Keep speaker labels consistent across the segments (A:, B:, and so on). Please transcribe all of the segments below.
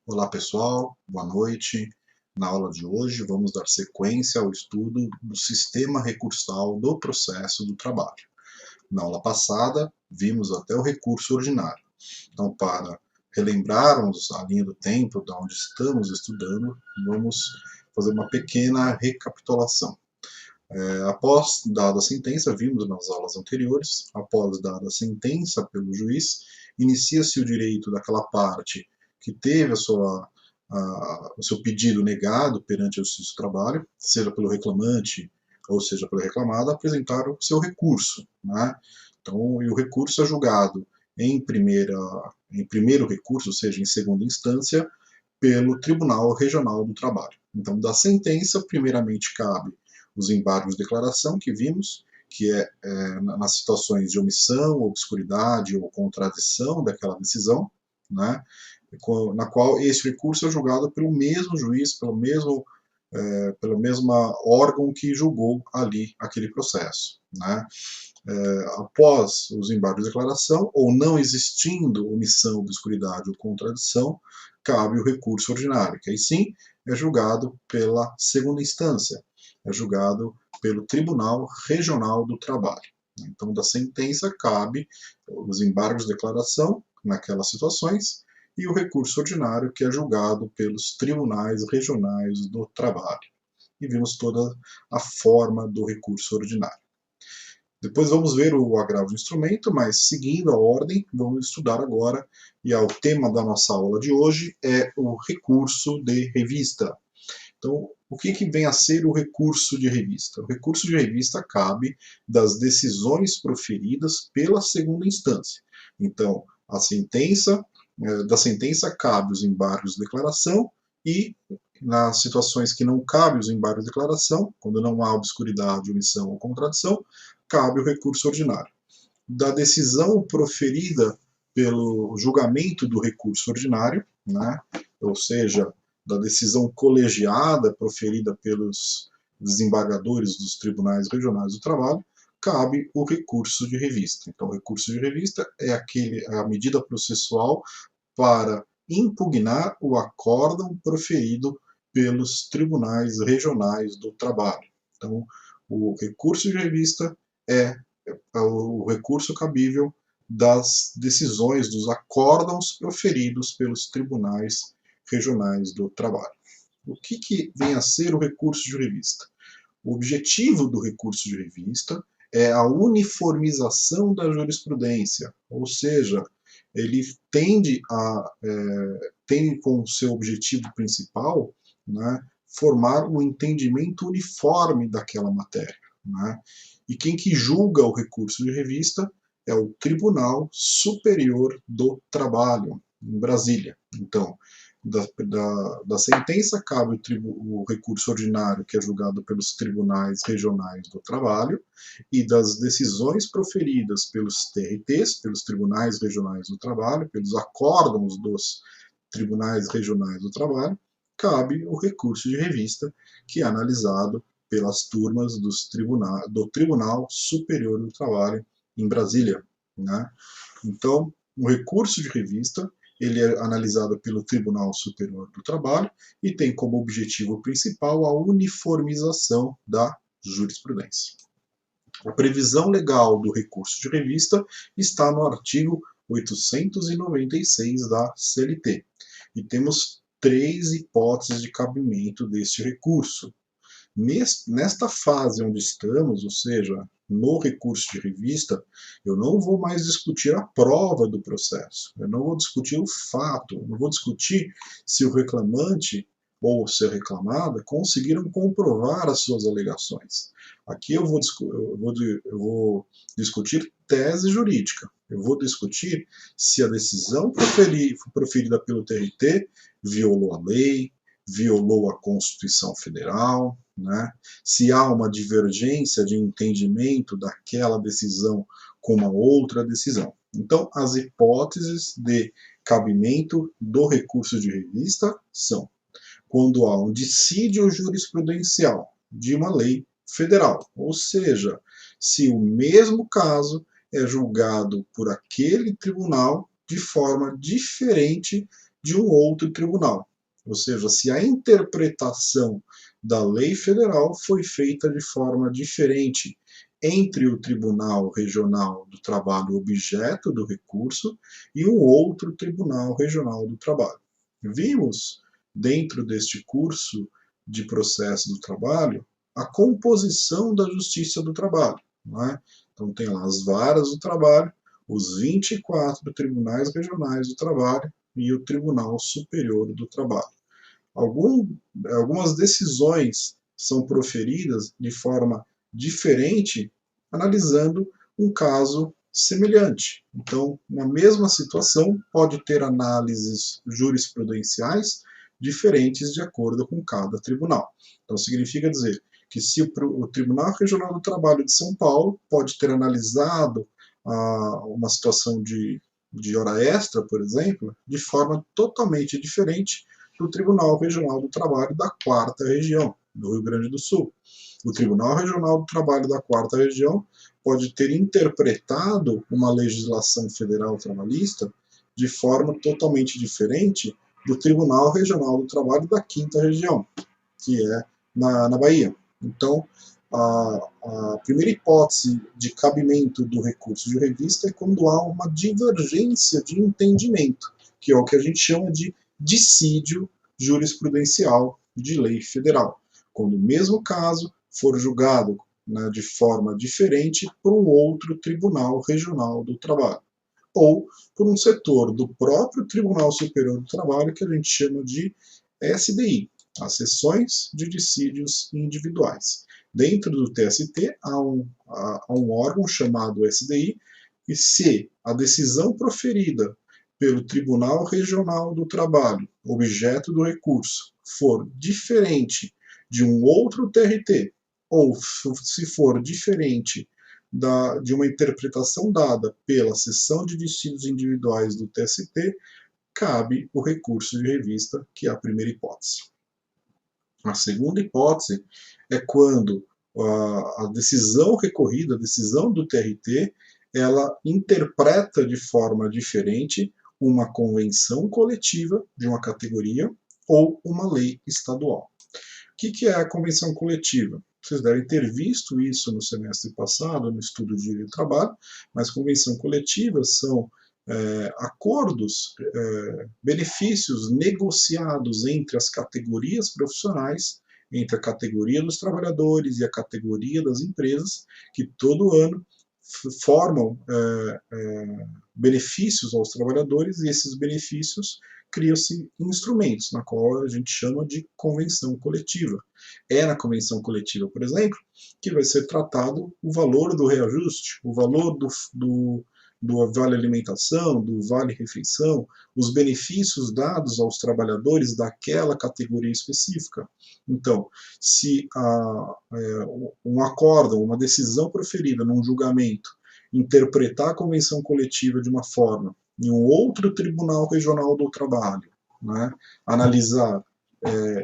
A: Olá pessoal, boa noite. Na aula de hoje vamos dar sequência ao estudo do sistema recursal do processo do trabalho. Na aula passada vimos até o recurso ordinário. Então, para relembrarmos a linha do tempo de onde estamos estudando, vamos fazer uma pequena recapitulação. Após dada a sentença, vimos nas aulas anteriores, após dada a sentença pelo juiz, inicia-se o direito daquela parte que teve o seu pedido negado perante a Justiça do Trabalho, seja pelo reclamante ou seja pelo reclamado, a apresentar o seu recurso. Né? Então, e o recurso é julgado em primeiro recurso, ou seja, em segunda instância, pelo Tribunal Regional do Trabalho. Então, da sentença, primeiramente cabe os embargos de declaração que vimos, que nas situações de omissão, obscuridade ou contradição daquela decisão, né, na qual esse recurso é julgado pelo mesmo juiz, pelo mesmo órgão que julgou ali aquele processo. Né. Após os embargos de declaração, ou não existindo omissão, obscuridade ou contradição, cabe o recurso ordinário, que aí sim é julgado pela segunda instância, é julgado pelo Tribunal Regional do Trabalho. Então, da sentença cabe os embargos de declaração naquelas situações e o recurso ordinário, que é julgado pelos tribunais regionais do trabalho. E vimos toda a forma do recurso ordinário. Depois vamos ver o agravo de instrumento, mas seguindo a ordem, vamos estudar agora, e o tema da nossa aula de hoje é o recurso de revista. Então, o que vem a ser o recurso de revista? O recurso de revista cabe das decisões proferidas pela segunda instância. Então, da sentença cabe os embargos de declaração e, nas situações que não cabe os embargos de declaração, quando não há obscuridade, omissão ou contradição, cabe o recurso ordinário. Da decisão proferida pelo julgamento do recurso ordinário, né, ou seja, da decisão colegiada proferida pelos desembargadores dos tribunais regionais do trabalho, cabe o recurso de revista. Então, o recurso de revista é a medida processual para impugnar o acórdão proferido pelos tribunais regionais do trabalho. Então, o recurso de revista é o recurso cabível das decisões, dos acórdãos proferidos pelos tribunais regionais do trabalho. O que vem a ser o recurso de revista? O objetivo do recurso de revista é a uniformização da jurisprudência, ou seja, ele tem como seu objetivo principal, né, formar um entendimento uniforme daquela matéria. Né? E quem que julga o recurso de revista é o Tribunal Superior do Trabalho, em Brasília. Então, da sentença cabe o recurso ordinário, que é julgado pelos tribunais regionais do trabalho, e das decisões proferidas pelos TRTs, pelos tribunais regionais do trabalho, pelos acórdãos dos tribunais regionais do trabalho, cabe o recurso de revista, que é analisado pelas turmas do Tribunal Superior do Trabalho em Brasília. Né? Então, o recurso de revista ele é analisado pelo Tribunal Superior do Trabalho e tem como objetivo principal a uniformização da jurisprudência. A previsão legal do recurso de revista está no artigo 896 da CLT. E temos três hipóteses de cabimento deste recurso. Nesta fase onde estamos, ou seja, no recurso de revista, eu não vou mais discutir a prova do processo, eu não vou discutir o fato, eu não vou discutir se o reclamante ou se a reclamada conseguiram comprovar as suas alegações. Aqui eu vou discutir tese jurídica, eu vou discutir se a decisão proferida pelo TRT violou a lei, violou a Constituição Federal, né? Se há uma divergência de entendimento daquela decisão com uma outra decisão. Então, as hipóteses de cabimento do recurso de revista são quando há um dissídio jurisprudencial de uma lei federal, ou seja, se o mesmo caso é julgado por aquele tribunal de forma diferente de um outro tribunal. Ou seja, se a interpretação da lei federal foi feita de forma diferente entre o Tribunal Regional do Trabalho objeto do recurso e um outro Tribunal Regional do Trabalho. Vimos, dentro deste curso de processo do trabalho, a composição da Justiça do Trabalho. Não é? Então, tem lá as varas do trabalho, os 24 tribunais regionais do trabalho e o Tribunal Superior do Trabalho. Algumas decisões são proferidas de forma diferente, analisando um caso semelhante. Então, na mesma situação, pode ter análises jurisprudenciais diferentes de acordo com cada tribunal. Então, significa dizer que se o Tribunal Regional do Trabalho de São Paulo pode ter analisado uma situação de hora extra, por exemplo, de forma totalmente diferente do Tribunal Regional do Trabalho da 4ª Região, do Rio Grande do Sul. O Tribunal Regional do Trabalho da 4ª Região pode ter interpretado uma legislação federal trabalhista de forma totalmente diferente do Tribunal Regional do Trabalho da 5ª Região, que é na Bahia. Então, a primeira hipótese de cabimento do recurso de revista é quando há uma divergência de entendimento, que é o que a gente chama de dissídio jurisprudencial de lei federal, quando o mesmo caso for julgado, né, de forma diferente por um outro Tribunal Regional do Trabalho, ou por um setor do próprio Tribunal Superior do Trabalho, que a gente chama de SDI, as sessões de dissídios individuais. Dentro do TST há um órgão chamado SDI, e se a decisão proferida pelo Tribunal Regional do Trabalho, objeto do recurso, for diferente de um outro TRT, ou se for diferente de uma interpretação dada pela seção de dissídios individuais do TST, cabe o recurso de revista, que é a primeira hipótese. A segunda hipótese é quando a decisão recorrida, a decisão do TRT, ela interpreta de forma diferente uma convenção coletiva de uma categoria ou uma lei estadual. O que é a convenção coletiva? Vocês devem ter visto isso no semestre passado, no estudo de direito do trabalho, mas convenção coletiva são acordos, benefícios negociados entre as categorias profissionais, entre a categoria dos trabalhadores e a categoria das empresas, que todo ano formam benefícios aos trabalhadores, e esses benefícios criam-se instrumentos, na qual a gente chama de convenção coletiva. É na convenção coletiva, por exemplo, que vai ser tratado o valor do reajuste, o valor do vale alimentação, do vale refeição, os benefícios dados aos trabalhadores daquela categoria específica. Então, se um acórdão, uma decisão proferida num julgamento, interpretar a convenção coletiva de uma forma, em um outro tribunal regional do trabalho, né, analisar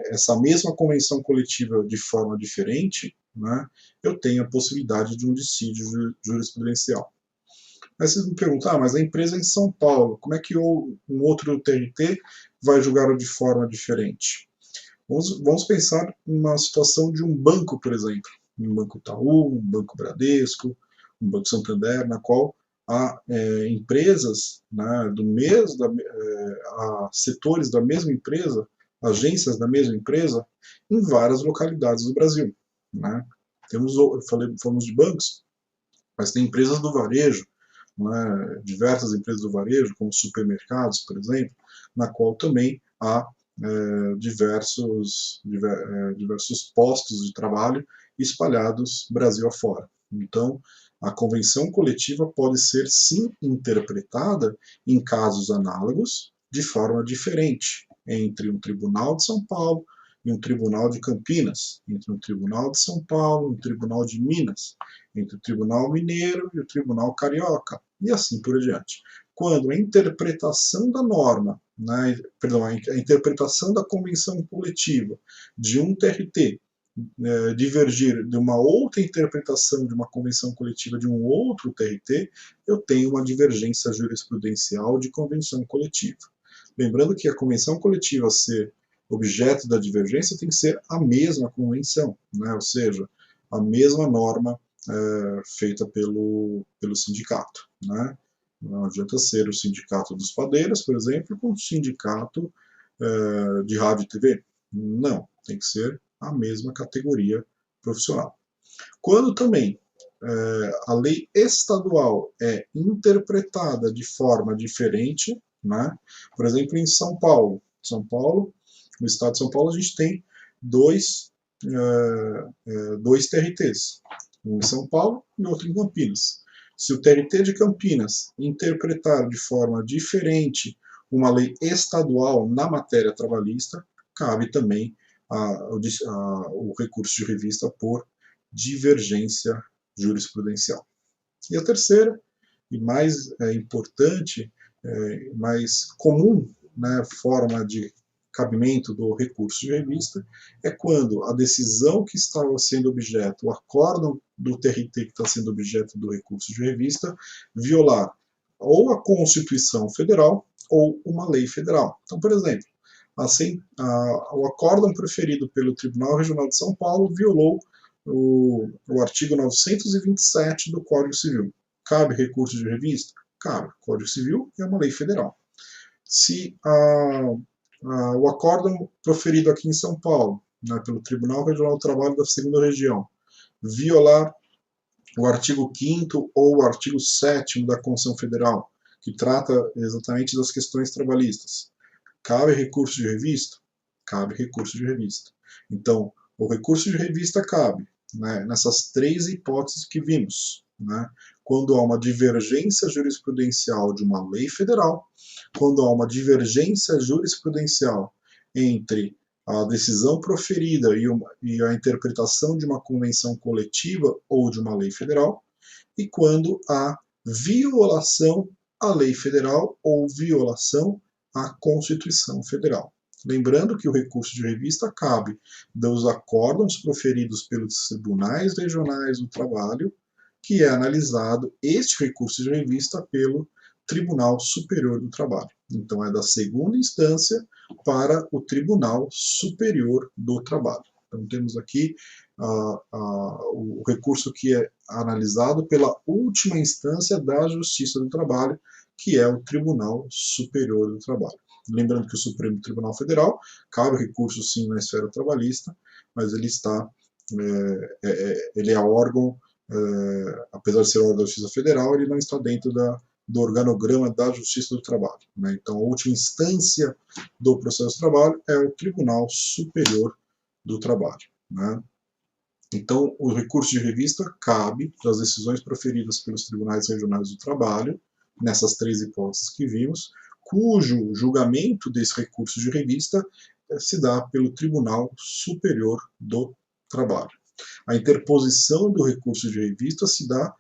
A: essa mesma convenção coletiva de forma diferente, né, eu tenho a possibilidade de um dissídio jurisprudencial. Aí vocês me perguntam, mas a empresa é em São Paulo, como é que um outro TRT vai julgar de forma diferente? Vamos pensar numa situação de um banco, por exemplo, um Banco Itaú, um Banco Bradesco, um Banco Santander, na qual há empresas, né, há setores da mesma empresa, agências da mesma empresa, em várias localidades do Brasil. Né? Falamos de bancos, mas tem empresas do varejo, né, diversas empresas do varejo, como supermercados, por exemplo, na qual também há diversos postos de trabalho espalhados Brasil afora. Então, a convenção coletiva pode ser, sim, interpretada em casos análogos de forma diferente entre um tribunal de São Paulo e um tribunal de Campinas, entre um tribunal de São Paulo e um tribunal de Minas, entre o tribunal mineiro e o tribunal carioca, e assim por diante. Quando a interpretação da norma, a interpretação da convenção coletiva de um TRT divergir de uma outra interpretação de uma convenção coletiva de um outro TRT, eu tenho uma divergência jurisprudencial de convenção coletiva. Lembrando que a convenção coletiva a ser objeto da divergência tem que ser a mesma convenção, né? Ou seja, a mesma norma feita pelo sindicato, né? Não adianta ser o sindicato dos padeiros, por exemplo, com o sindicato de rádio e TV. Não, tem que ser a mesma categoria profissional. Quando também a lei estadual é interpretada de forma diferente, né? Por exemplo, em São Paulo, no estado de São Paulo, a gente tem dois TRTs, um em São Paulo e outro em Campinas. Se o TRT de Campinas interpretar de forma diferente uma lei estadual na matéria trabalhista, cabe também o recurso de revista por divergência jurisprudencial. E a terceira, e mais importante, mais comum, né, forma de cabimento do recurso de revista é quando a decisão que estava sendo objeto, o acórdão do TRT que está sendo objeto do recurso de revista, violar ou a Constituição Federal ou uma lei federal. Então, por exemplo, o acórdão proferido pelo Tribunal Regional de São Paulo violou o artigo 927 do Código Civil. Cabe recurso de revista? Cabe. O Código Civil é uma lei federal. Se o acórdão proferido aqui em São Paulo, né, pelo Tribunal Regional do Trabalho da Segunda Região, violar o artigo 5º ou o artigo 7º da Constituição Federal, que trata exatamente das questões trabalhistas, cabe recurso de revista? Cabe recurso de revista. Então, o recurso de revista cabe, né, nessas três hipóteses que vimos, né, quando há uma divergência jurisprudencial de uma lei federal, quando há uma divergência jurisprudencial entre a decisão proferida e a interpretação de uma convenção coletiva ou de uma lei federal, e quando há violação à lei federal ou violação à Constituição Federal. Lembrando que o recurso de revista cabe dos acórdãos proferidos pelos tribunais regionais do trabalho, que é analisado este recurso de revista pelo Tribunal Superior do Trabalho. Então, é da segunda instância para o Tribunal Superior do Trabalho. Então, temos aqui o recurso que é analisado pela última instância da Justiça do Trabalho, que é o Tribunal Superior do Trabalho. Lembrando que o Supremo Tribunal Federal cabe recurso sim na esfera trabalhista, mas ele é órgão, apesar de ser órgão da Justiça Federal, ele não está dentro do organograma da Justiça do Trabalho, né? Então, a última instância do processo de trabalho é o Tribunal Superior do Trabalho, né? Então, o recurso de revista cabe das decisões proferidas pelos tribunais regionais do trabalho, nessas três hipóteses que vimos, cujo julgamento desse recurso de revista se dá pelo Tribunal Superior do Trabalho. A interposição do recurso de revista se dá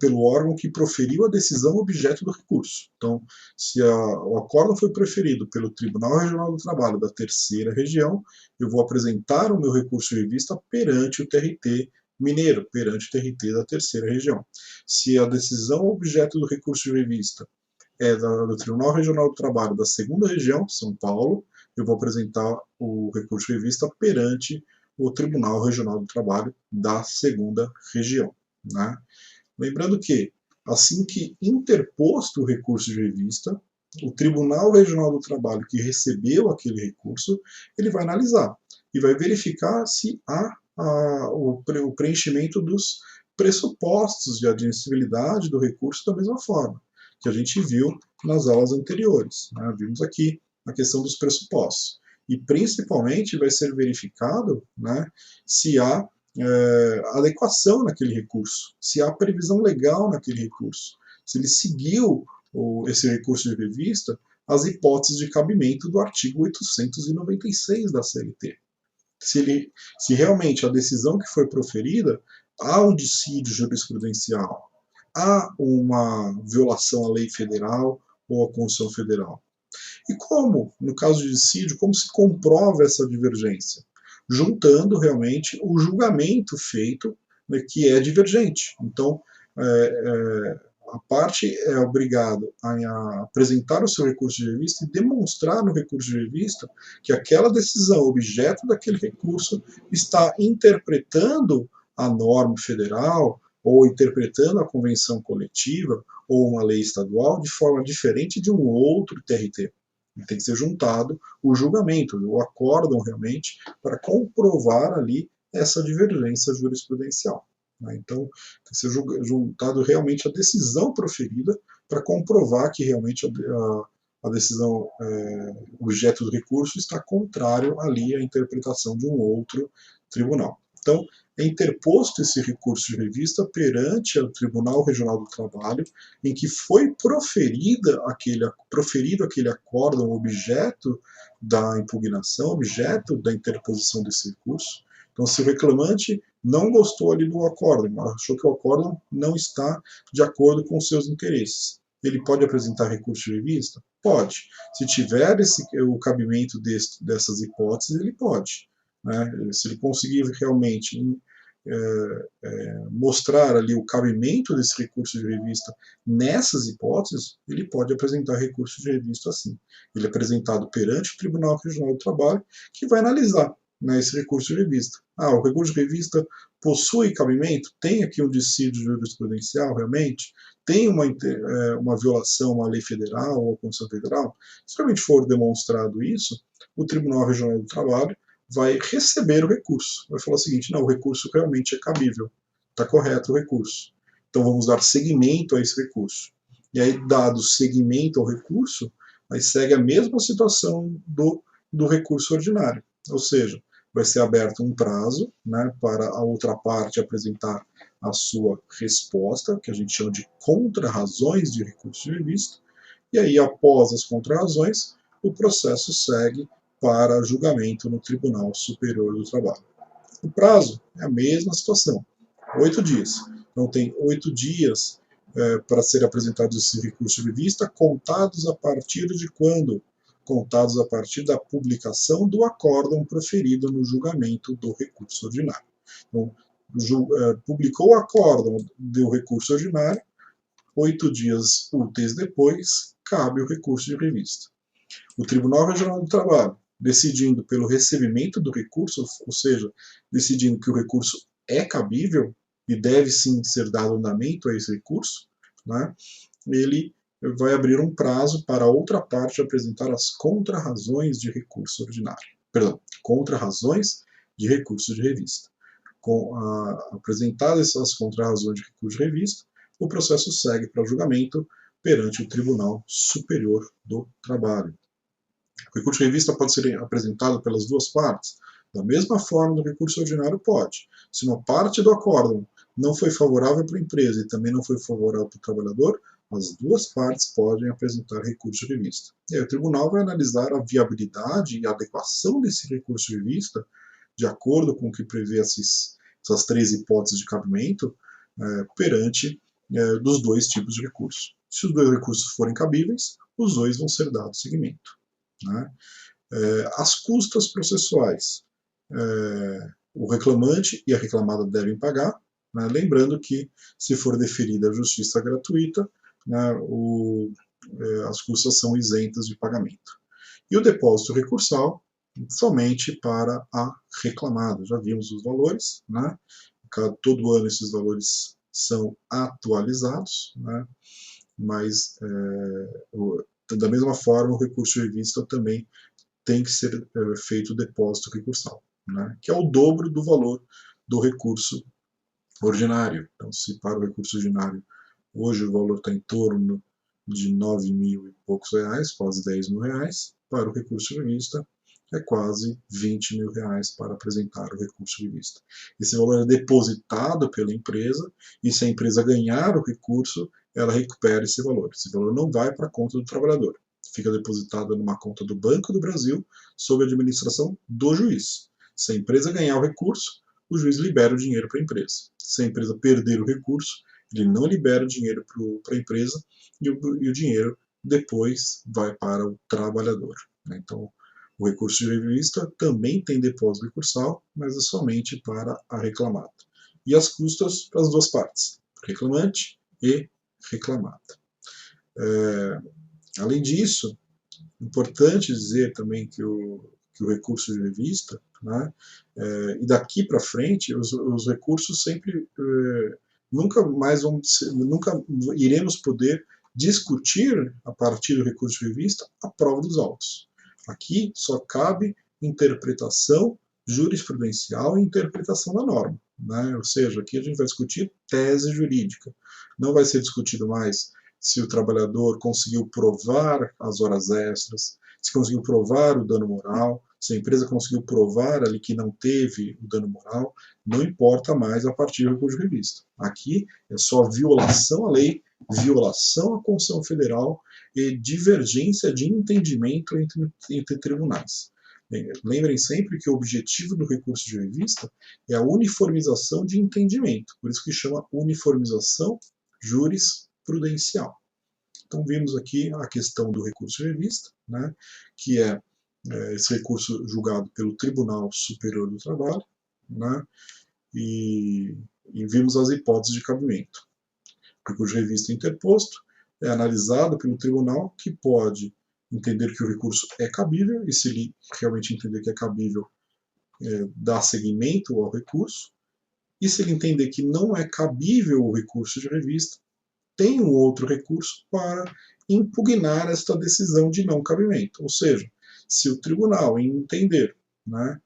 A: pelo órgão que proferiu a decisão objeto do recurso. Então, se o acórdão foi proferido pelo Tribunal Regional do Trabalho da Terceira Região, eu vou apresentar o meu recurso de revista perante o TRT mineiro, perante o TRT da Terceira Região. Se a decisão objeto do recurso de revista é do Tribunal Regional do Trabalho da Segunda Região, São Paulo, eu vou apresentar o recurso de revista perante o Tribunal Regional do Trabalho da Segunda Região, né? Lembrando que, assim que interposto o recurso de revista, o Tribunal Regional do Trabalho que recebeu aquele recurso, ele vai analisar e vai verificar se há o preenchimento dos pressupostos de admissibilidade do recurso da mesma forma que a gente viu nas aulas anteriores, né? Vimos aqui a questão dos pressupostos. E principalmente vai ser verificado, né, se há adequação naquele recurso, se há previsão legal naquele recurso, se ele seguiu esse recurso de revista as hipóteses de cabimento do artigo 896 da CLT. Se realmente a decisão que foi proferida há um dissídio jurisprudencial, há uma violação à lei federal ou à Constituição Federal. E como, no caso de dissídio, como se comprova essa divergência? Juntando realmente o julgamento feito, né, que é divergente. Então, a parte é obrigada a apresentar o seu recurso de revista e demonstrar no recurso de revista que aquela decisão, objeto daquele recurso, está interpretando a norma federal ou interpretando a convenção coletiva ou uma lei estadual de forma diferente de um outro TRT. Tem que ser juntado o julgamento, o acórdão realmente, para comprovar ali essa divergência jurisprudencial. Então, tem que ser juntado realmente a decisão proferida para comprovar que realmente a decisão objeto do recurso está contrário ali à interpretação de um outro tribunal. Então, é interposto esse recurso de revista perante o Tribunal Regional do Trabalho, em que foi proferido aquele acórdão objeto da impugnação, objeto da interposição desse recurso. Então, se o reclamante não gostou ali do acórdão, achou que o acórdão não está de acordo com os seus interesses, ele pode apresentar recurso de revista? Pode. Se tiver o cabimento dessas hipóteses, ele pode. Né? Se ele conseguir realmente mostrar ali o cabimento desse recurso de revista nessas hipóteses, ele pode apresentar recurso de revista assim. Ele é apresentado perante o Tribunal Regional do Trabalho, que vai analisar, né, esse recurso de revista. O recurso de revista possui cabimento? Tem aqui um dissídio jurisprudencial realmente? Tem uma violação a uma lei federal ou a Constituição Federal? Se realmente for demonstrado isso, o Tribunal Regional do Trabalho vai receber o recurso. Vai falar o seguinte: não, o recurso realmente é cabível, está correto o recurso. Então vamos dar seguimento a esse recurso. E aí, dado seguimento ao recurso, aí segue a mesma situação do recurso ordinário. Ou seja, vai ser aberto um prazo, né, para a outra parte apresentar a sua resposta, que a gente chama de contrarrazões de recurso de revista, e aí, após as contrarrazões, o processo segue para julgamento no Tribunal Superior do Trabalho. O prazo é a mesma situação, 8 dias. Então, tem 8 dias para ser apresentado esse recurso de revista, contados a partir de quando? Contados a partir da publicação do acórdão proferido no julgamento do recurso ordinário. Então, publicou o acórdão do recurso ordinário, 8 dias úteis depois, cabe o recurso de revista. O Tribunal Regional do Trabalho, decidindo pelo recebimento do recurso, ou seja, decidindo que o recurso é cabível e deve sim ser dado andamento a esse recurso, né, ele vai abrir um prazo para a outra parte apresentar as contrarrazões de recurso ordinário. Perdão, contrarrazões de recurso de revista. Apresentadas essas contrarrazões de recurso de revista, o processo segue para julgamento perante o Tribunal Superior do Trabalho. O recurso de revista pode ser apresentado pelas duas partes. Da mesma forma do recurso ordinário pode. Se uma parte do acórdão não foi favorável para a empresa e também não foi favorável para o trabalhador, as duas partes podem apresentar recurso de revista. E aí o tribunal vai analisar a viabilidade e a adequação desse recurso de revista, de acordo com o que prevê essas 3 hipóteses de cabimento, perante dos 2 tipos de recurso. Se os 2 recursos forem cabíveis, os 2 vão ser dados seguimento. Né? As custas processuais, o reclamante e a reclamada devem pagar, né? Lembrando que, se for deferida a justiça gratuita, né, as custas são isentas de pagamento. E o depósito recursal, somente para a reclamada. Já vimos os valores, né? Todo ano esses valores são atualizados, né? Mas da mesma forma o recurso de revista também tem que ser feito o depósito recursal, né? Que é o dobro do valor do recurso ordinário. Então, se para o recurso ordinário hoje o valor está em torno de 9 mil e poucos reais, quase 10 mil reais, para o recurso de revista é quase 20 mil reais para apresentar o recurso de revista. Esse valor é depositado pela empresa e, se a empresa ganhar o recurso, ela recupera esse valor. Esse valor não vai para a conta do trabalhador, fica depositado numa conta do Banco do Brasil sob a administração do juiz. Se a empresa ganhar o recurso, o juiz libera o dinheiro para a empresa. Se a empresa perder o recurso, ele não libera o dinheiro para a empresa e o dinheiro depois vai para o trabalhador. Então, o recurso de revista também tem depósito recursal, mas é somente para a reclamada. E as custas para as duas partes, reclamante e reclamada. Além disso, importante dizer também que o recurso de revista, né, e daqui para frente, os recursos sempre nunca mais nunca iremos poder discutir, a partir do recurso de revista, a prova dos autos. Aqui só cabe interpretação jurisprudencial e interpretação da norma. Né? Ou seja, aqui a gente vai discutir tese jurídica. Não vai ser discutido mais se o trabalhador conseguiu provar as horas extras, se conseguiu provar o dano moral, se a empresa conseguiu provar ali que não teve o dano moral, não importa mais a partir do recurso de revista. Aqui é só violação à lei, violação à Constituição Federal e divergência de entendimento entre tribunais. Lembrem sempre que o objetivo do recurso de revista é a uniformização de entendimento, por isso que chama uniformização jurisprudencial. Então, vimos aqui a questão do recurso de revista, né, que é esse recurso julgado pelo Tribunal Superior do Trabalho, né, e vimos as hipóteses de cabimento. O recurso de revista interposto é analisado pelo tribunal, que pode entender que o recurso é cabível, e se ele realmente entender que é cabível, dá seguimento ao recurso, e se ele entender que não é cabível o recurso de revista, tem um outro recurso para impugnar esta decisão de não cabimento. Ou seja, se o tribunal entender, né,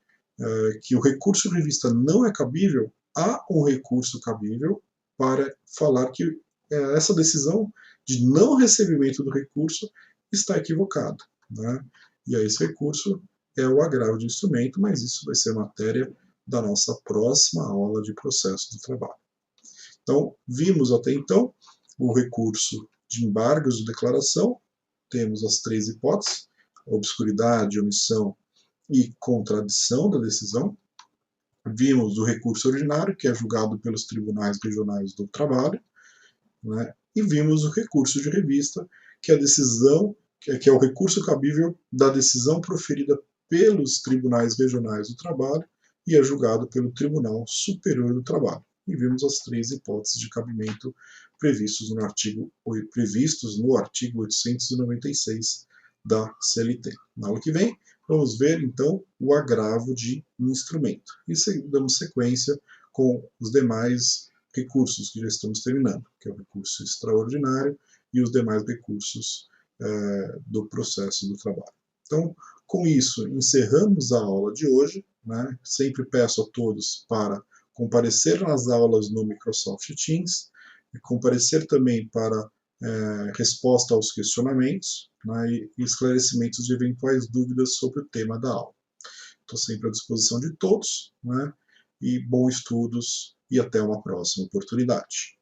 A: que o recurso de revista não é cabível, há um recurso cabível para falar que essa decisão de não recebimento do recurso está equivocada. Né? E aí esse recurso é o agravo de instrumento, mas isso vai ser matéria da nossa próxima aula de processo do trabalho. Então, vimos até então o recurso de embargos de declaração, temos as três hipóteses, obscuridade, omissão e contradição da decisão. Vimos o recurso ordinário, que é julgado pelos tribunais regionais do trabalho, né? E vimos o recurso de revista, que é a decisão, que é o recurso cabível da decisão proferida pelos tribunais regionais do trabalho e é julgado pelo Tribunal Superior do Trabalho. E vimos as três hipóteses de cabimento previstos no artigo 896 da CLT. Na aula que vem, vamos ver, então, o agravo de instrumento. E damos sequência com os demais recursos que já estamos terminando, que é o recurso extraordinário e os demais recursos do processo do trabalho. Então, com isso, encerramos a aula de hoje. Né? Sempre peço a todos para comparecer nas aulas no Microsoft Teams, e comparecer também para resposta aos questionamentos, né, e esclarecimentos de eventuais dúvidas sobre o tema da aula. Estou sempre à disposição de todos, né, e bons estudos e até uma próxima oportunidade.